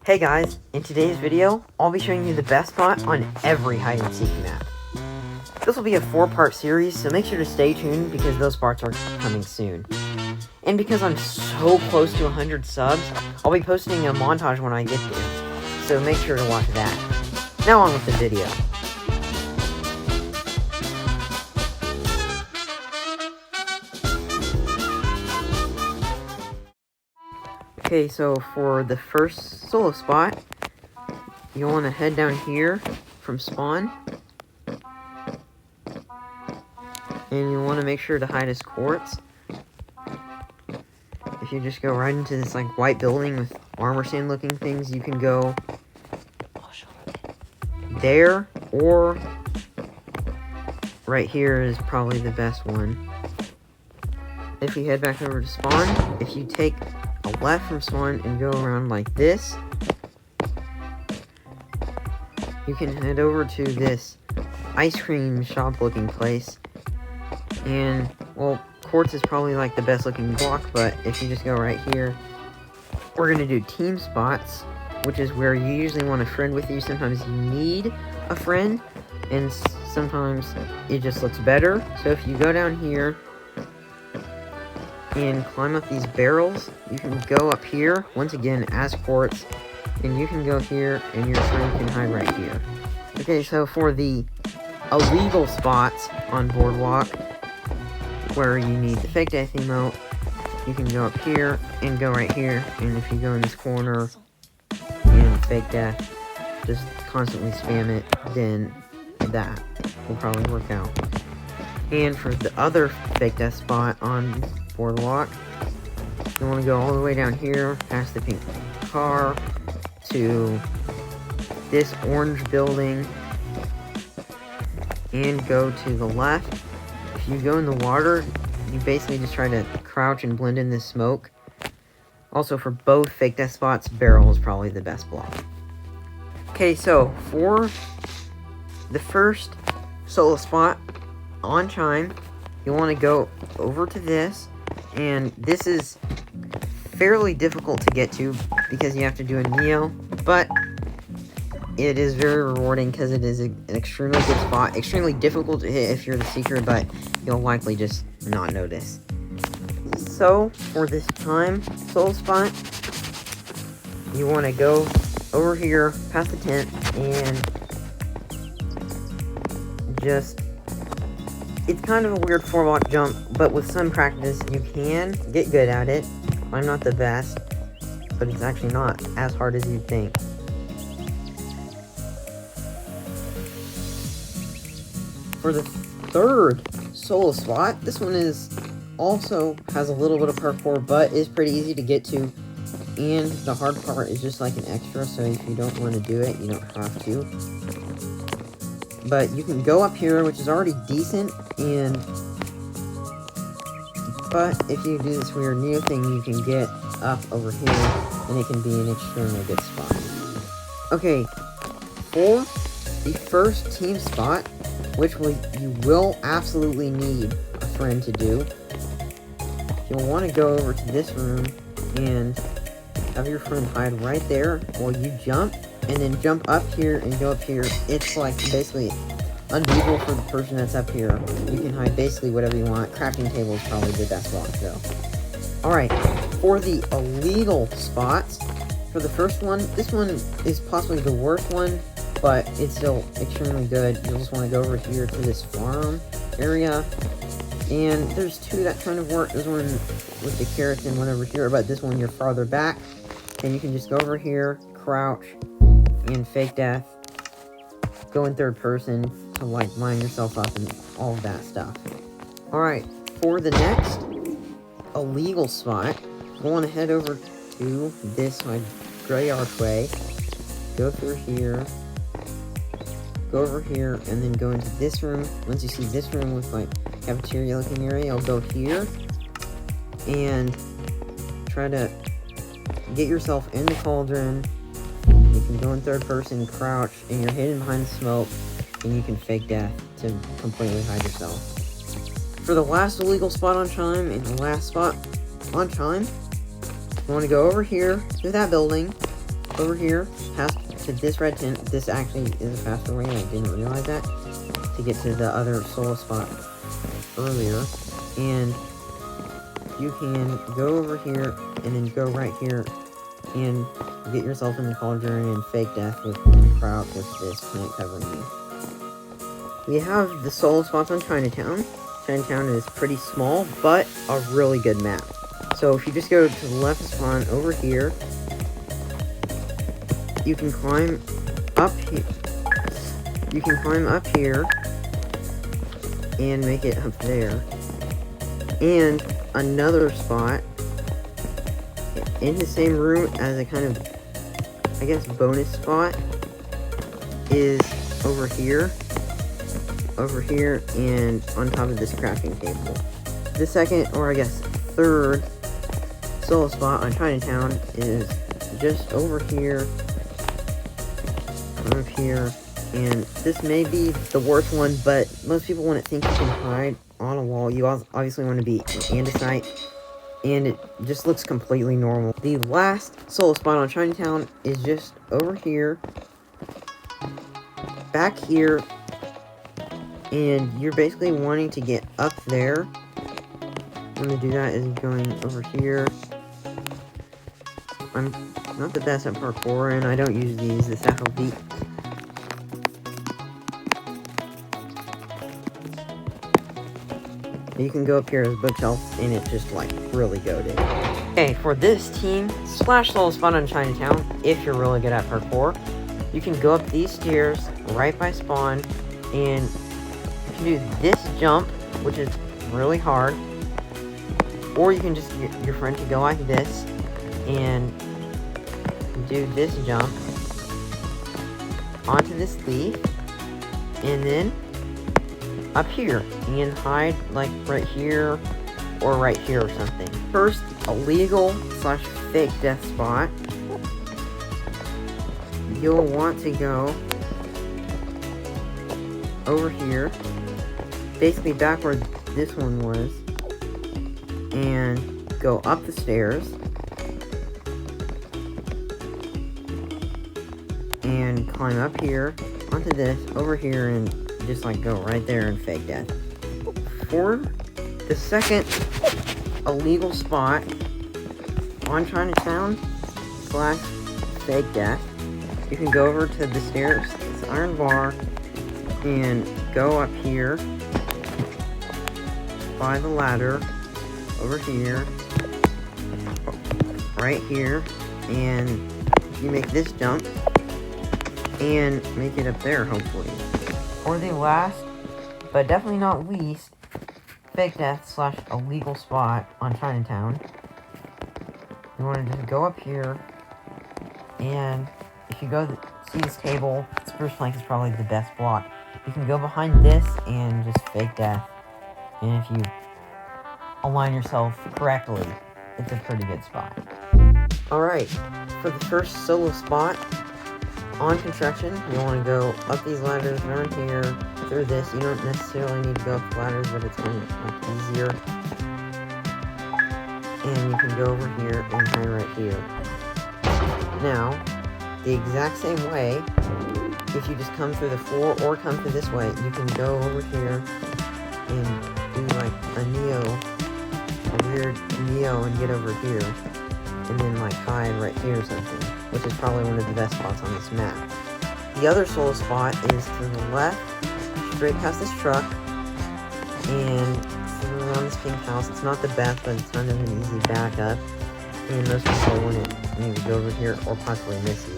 Hey guys, in today's video, I'll be showing you the best spot on every hide-and-seek map. This will be a 4-part series, so make sure to stay tuned because those parts are coming soon. And because I'm so close to 100 subs, I'll be posting a montage when I get there, so make sure to watch that. Now on with the video. Okay, so for the first solo spot, you want to head down here from spawn. And you want to make sure to hide his quartz. If you just go right into this like white building with armor stand looking things, you can go there, or right here is probably the best one. If you head back over to spawn, if you take a left from spawn and go around like this, you can head over to this ice cream shop looking place. And, well, quartz is probably like the best looking block, but if you just go right here, we're going to do team spots, which is where you usually want a friend with you. Sometimes you need a friend, and sometimes it just looks better. So if you go down here and climb up these barrels, you can go up here, once again, as quartz, and you can go here, and your friend can hide right here. Okay, so for the illegal spots on Boardwalk, where you need the fake death emote, you can go up here and go right here, and if you go in this corner and fake death, just constantly spam it, then that will probably work out. And for the other fake death spot on Boardwalk, you want to go all the way down here, past the pink car, to this orange building, and go to the left. If you go in the water, you basically just try to crouch and blend in this smoke. Also, for both fake death spots, barrel is probably the best block. Okay, so for the first solo spot on Chime, you want to go over to this, and this is fairly difficult to get to because you have to do a Neo, but it is very rewarding because it is an extremely good spot. Extremely difficult to hit if you're the seeker, but you'll likely just not notice. So, for this Chime solo spot, you want to go over here, past the tent, and just... It's kind of a weird 4-block jump, but with some practice, you can get good at it. I'm not the best, but it's actually not as hard as you'd think. For the third solo spot, this one also has a little bit of parkour, but is pretty easy to get to. And the hard part is just like an extra, so if you don't want to do it, you don't have to. But you can go up here, which is already decent, but if you do this weird Neo thing, you can get up over here, and it can be an extremely good spot. Okay, for the first team spot, which you will absolutely need a friend to do, you'll want to go over to this room and have your friend hide right there while you jump, and then jump up here and go up here. It's like basically unbeatable for the person that's up here. You can hide basically whatever you want. Crafting table is probably the best block though. Alright, for the illegal spots, for the first one, this one is possibly the worst one, but it's still extremely good. You'll just want to go over here to this farm area, and there's two that kind of work. There's one with the carrots and one over here, but this one you're farther back, and you can just go over here, crouch, and fake death, go in third person to like line yourself up and all of that stuff. Alright, for the next illegal spot, you want to head over to this like gray archway, go through here, go over here, and then go into this room. Once you see this room with like cafeteria looking area, you'll go here and try to get yourself in the cauldron. You can go in third person, crouch, and you're hidden behind smoke, and you can fake death to completely hide yourself. For the last illegal spot on Chime, and the last spot on Chime, you want to go over here through that building, over here, past to this red tent. This actually is a faster way, and I didn't realize that, to get to the other solo spot earlier. And you can go over here, and then go right here, and get yourself in the cauldron and fake death with one crouch with this plant covering you. We have the solo spots on Chinatown. Chinatown is pretty small, but a really good map. So if you just go to the left spawn over here, you can climb up here. You can climb up here and make it up there. And another spot in the same room as a kind of, I guess, bonus spot is over here, and on top of this crafting table. The second, or I guess third, solo spot on Chinatown is just over here, up here, and this may be the worst one, but most people wouldn't think you can hide on a wall. You obviously want to be andesite, and it just looks completely normal. The last solo spot on Chinatown is just over here, back here, and you're basically wanting to get up there. I'm going to do that is going over here. I'm not the best at parkour, and I don't use these. The Sapphire Beat. You can go up here as bookshelf, and it just like really goated. Okay, for this team slash solo spot on Chinatown, if you're really good at parkour, you can go up these stairs right by spawn, and you can do this jump, which is really hard, or you can just get your friend to go like this and do this jump onto this leaf, and then up here and hide like right here or right here or something. First, illegal slash fake death spot. You'll want to go over here, basically back where this one was, and go up the stairs and climb up here onto this, over here, and just like go right there and fake death. For the second illegal spot on Chinatown slash fake death, you can go over to the stairs, this iron bar, and go up here by the ladder over here, right here, and you make this jump and make it up there, hopefully. For the last, but definitely not least, fake death slash illegal spot on Chinatown, you want to just go up here, and if you go see this table, spruce plank is probably the best block. You can go behind this and just fake death, and if you align yourself correctly, it's a pretty good spot. Alright, for the first solo spot on construction, you want to go up these ladders around here, through this. You don't necessarily need to go up the ladders, but it's kind of like easier. And you can go over here and hide right here. Now, the exact same way, if you just come through the floor or come through this way, you can go over here and do like a weird Neo, and get over here, and then like hide right here or something, which is probably one of the best spots on this map. The other solo spot is to the left, straight past this truck, and around this pink house. It's not the best, but it's kind of an easy backup, and most people wouldn't maybe go over here or possibly miss you.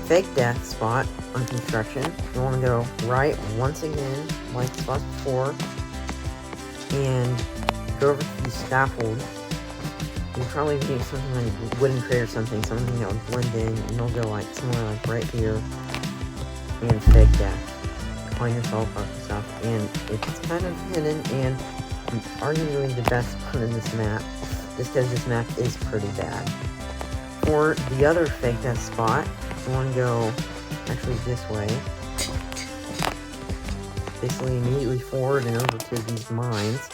Fake death spot on construction. You want to go right once again, like the spots before, and go over to the scaffold. You'll probably need something like wooden crate or something that would blend in, and you'll go like somewhere like right here, and fake death. Climb yourself up and stuff, and it's kind of hidden, and arguably the best spot in this map, just because this map is pretty bad. For the other fake death spot, you want to go actually this way, basically immediately forward and over to these mines.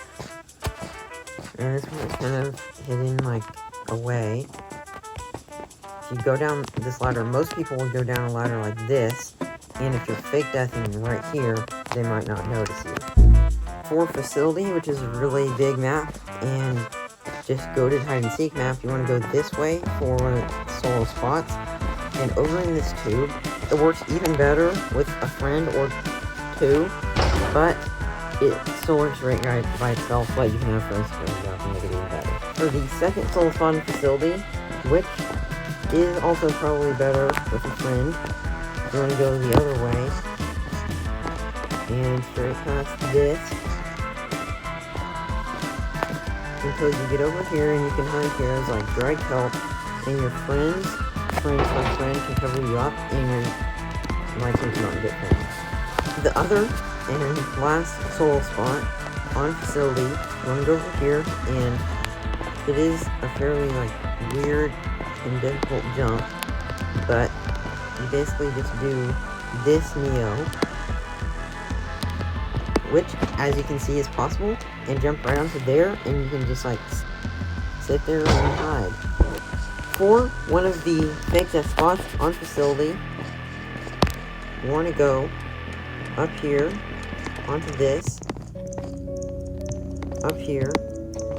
And this one is kind of hidden like away. If you go down this ladder, most people will go down a ladder like this, and if you're fake deathing right here, they might not notice you. For facility, which is a really big map, and just go to hide and seek map, you want to go this way for one of the solo spots, and over in this tube, it works even better with a friend or two, but it still works right by itself, but you can have friends to go and make it even better. For the second solo spot in facility, which is also probably better with a friend, you want to go the other way, and straight past this, until you get over here, and you can hide here as like drag help, and your friend can cover you up, and your likely to not get found. The other and last solo spot on facility, you want to go over here, and it is a fairly like weird and difficult jump, but you basically just do this Neo, which, as you can see, is possible, and jump right onto there, and you can just like sit there and hide. For one of the fake death spots on facility, you want to go up here onto this, up here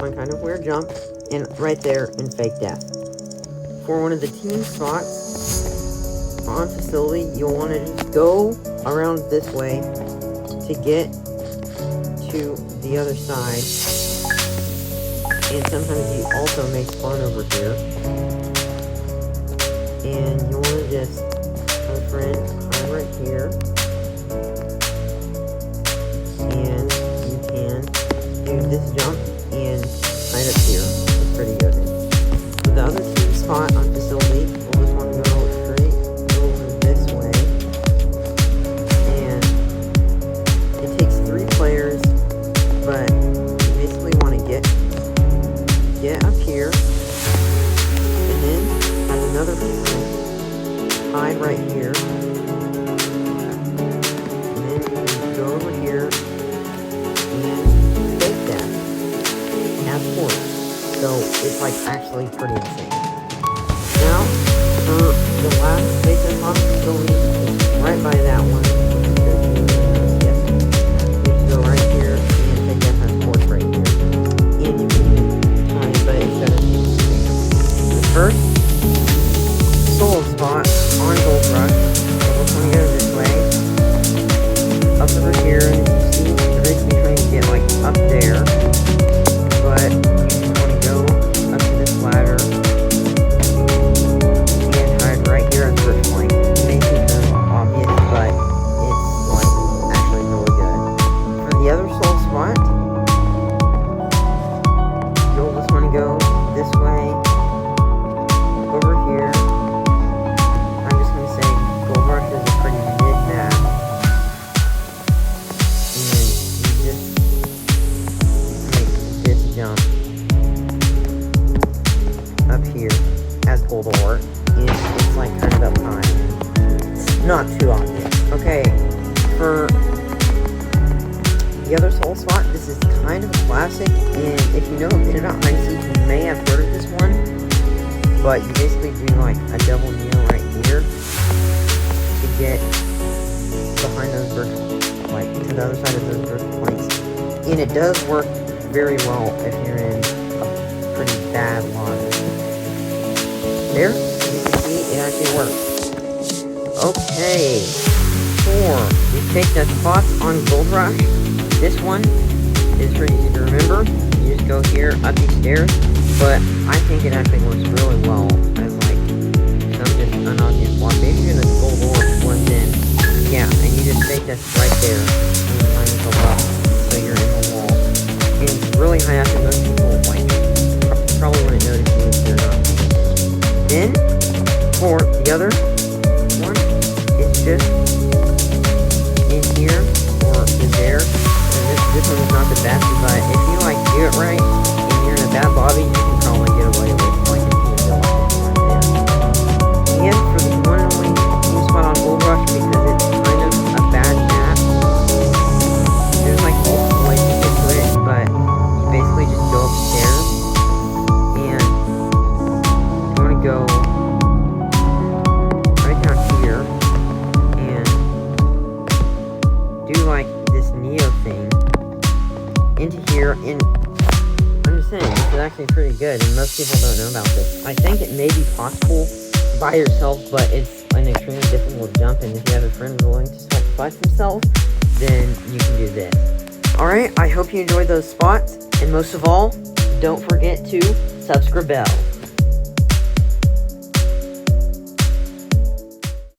on kind of weird jump, and right there in fake death. For one of the team spots on facility, you'll want to just go around this way to get to the other side, and sometimes you also may spawn over here, and you want to just, my friend, hide right here, and you can do this jump and hide up here. It's pretty good. For the other team spot on facility, we'll just want to go straight over this way, and it takes 3 players, but you basically want to get up here, and then have another person hide right here, and then you can go over here and fake that as force. So it's like actually pretty insane. Now for the last fake death facility, it's right by that one. Yes. You just go right here and fake death has force right here. And you can time, but instead of the first solo spot on Goldrush, we're going to go this way, up over here, and you see you're basically trying to get like up there, but you just want to go up to this ladder and hide right here at the first point. It may seem kind of obvious, but it's like actually really good. For the other solo spot, you'll just want to go this way, over here. I'm just going to say Goldrush is a pretty big map, and you just make this jump up here as Goldrush, and it's like kind of up high. It's not too obvious. Okay, for the other soul spot, this is kind of a classic, and if you know a bit about hide and seek, you may have heard of this one, but you basically do like a double Neo right here to get behind those vertical, like to the other side of those vertical planks, and it does work very well if you're in a pretty bad lobby. There, as you can see, it actually works. Okay, for the fake death spots on Goldrush, this one is pretty easy to remember. You just go here, up these stairs, but I think it actually works really well as like some just unobvious block. Maybe even a Goldrush blends in. Yeah, and you just fake death right there, and you line yourself up so you're in the wall. And it's really high up, and most people like probably wouldn't notice you if they're not. Then, for the other one, it's just in here or in there. And this one is not the best, but if you like do it right and you're in a bad lobby, you can probably get away with like a team build right there. And for the one and only team spot on Goldrush, because it's kind of a bad map, there's like multiple ways to get to it, but you basically just go upstairs, and you want to go here, and I'm just saying, this is actually pretty good, and most people don't know about this. I think it may be possible by yourself, but it's an extremely difficult jump, and if you have a friend willing to sacrifice himself, then you can do this. Alright, I hope you enjoyed those spots, and most of all, don't forget to subscribe.